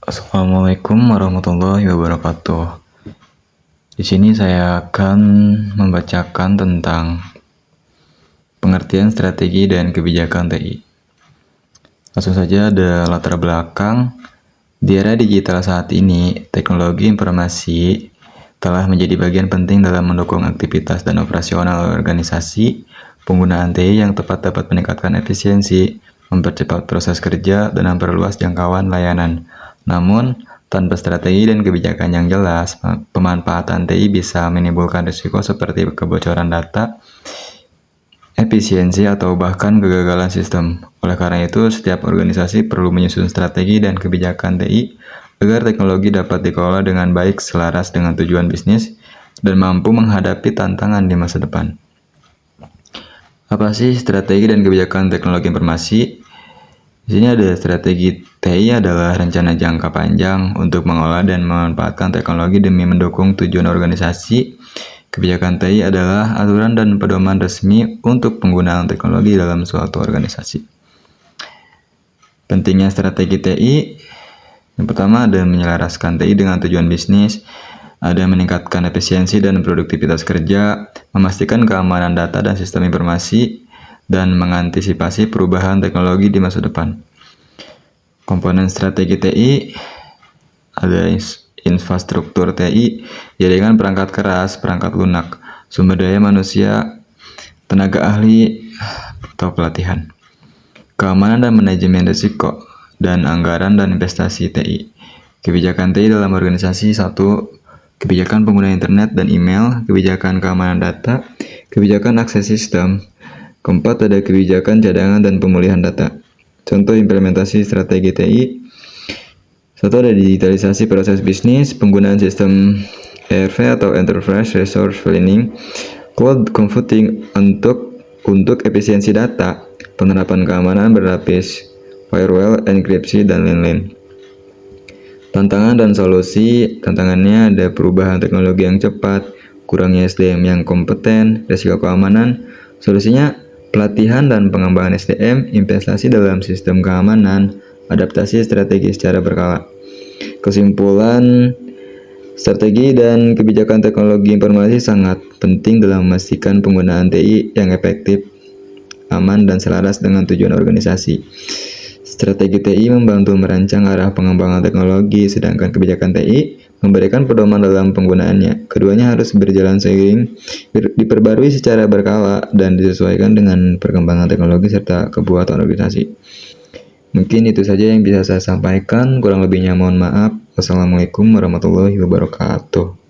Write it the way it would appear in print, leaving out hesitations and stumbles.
Assalamualaikum warahmatullahi wabarakatuh. Di sini saya akan membacakan tentang pengertian strategi dan kebijakan TI. Langsung saja ada latar belakang. Di era digital saat ini, teknologi informasi telah menjadi bagian penting dalam mendukung aktivitas dan operasional organisasi. Penggunaan TI yang tepat dapat meningkatkan efisiensi, mempercepat proses kerja, dan memperluas jangkauan layanan. Namun, tanpa strategi dan kebijakan yang jelas, pemanfaatan TI bisa menimbulkan risiko seperti kebocoran data, efisiensi, atau bahkan kegagalan sistem. Oleh karena itu, setiap organisasi perlu menyusun strategi dan kebijakan TI agar teknologi dapat dikelola dengan baik, selaras dengan tujuan bisnis, dan mampu menghadapi tantangan di masa depan. Apa sih strategi dan kebijakan teknologi informasi? Di sini ada strategi TI adalah rencana jangka panjang untuk mengolah dan memanfaatkan teknologi demi mendukung tujuan organisasi. Kebijakan TI adalah aturan dan pedoman resmi untuk penggunaan teknologi dalam suatu organisasi. Pentingnya strategi TI, yang pertama ada menyelaraskan TI dengan tujuan bisnis, ada meningkatkan efisiensi dan produktivitas kerja, memastikan keamanan data dan sistem informasi, dan mengantisipasi perubahan teknologi di masa depan. Komponen strategi TI ada infrastruktur TI, jaringan perangkat keras, perangkat lunak, sumber daya manusia, tenaga ahli, atau pelatihan. Keamanan dan manajemen risiko, dan anggaran dan investasi TI. Kebijakan TI dalam organisasi 1. Kebijakan pengguna internet dan email, kebijakan keamanan data, kebijakan akses sistem. Keempat, ada kebijakan cadangan dan pemulihan data. Contoh implementasi strategi TI. 1. Ada digitalisasi proses bisnis, penggunaan sistem ERP atau Enterprise Resource Planning, cloud computing untuk efisiensi data, penerapan keamanan berlapis, firewall, enkripsi, dan lain-lain. Tantangan dan solusi. Tantangannya ada perubahan teknologi yang cepat, kurangnya SDM yang kompeten, risiko keamanan. Solusinya pelatihan dan pengembangan SDM, investasi dalam sistem keamanan, adaptasi strategi secara berkala. Kesimpulan, strategi dan kebijakan teknologi informasi sangat penting dalam memastikan penggunaan TI yang efektif, aman, dan selaras dengan tujuan organisasi. Strategi TI membantu merancang arah pengembangan teknologi, sedangkan kebijakan TI memberikan pedoman dalam penggunaannya. Keduanya harus berjalan seiring, diperbarui secara berkala, dan disesuaikan dengan perkembangan teknologi serta kebutuhan organisasi. Mungkin itu saja yang bisa saya sampaikan, kurang lebihnya mohon maaf. Wassalamualaikum warahmatullahi wabarakatuh.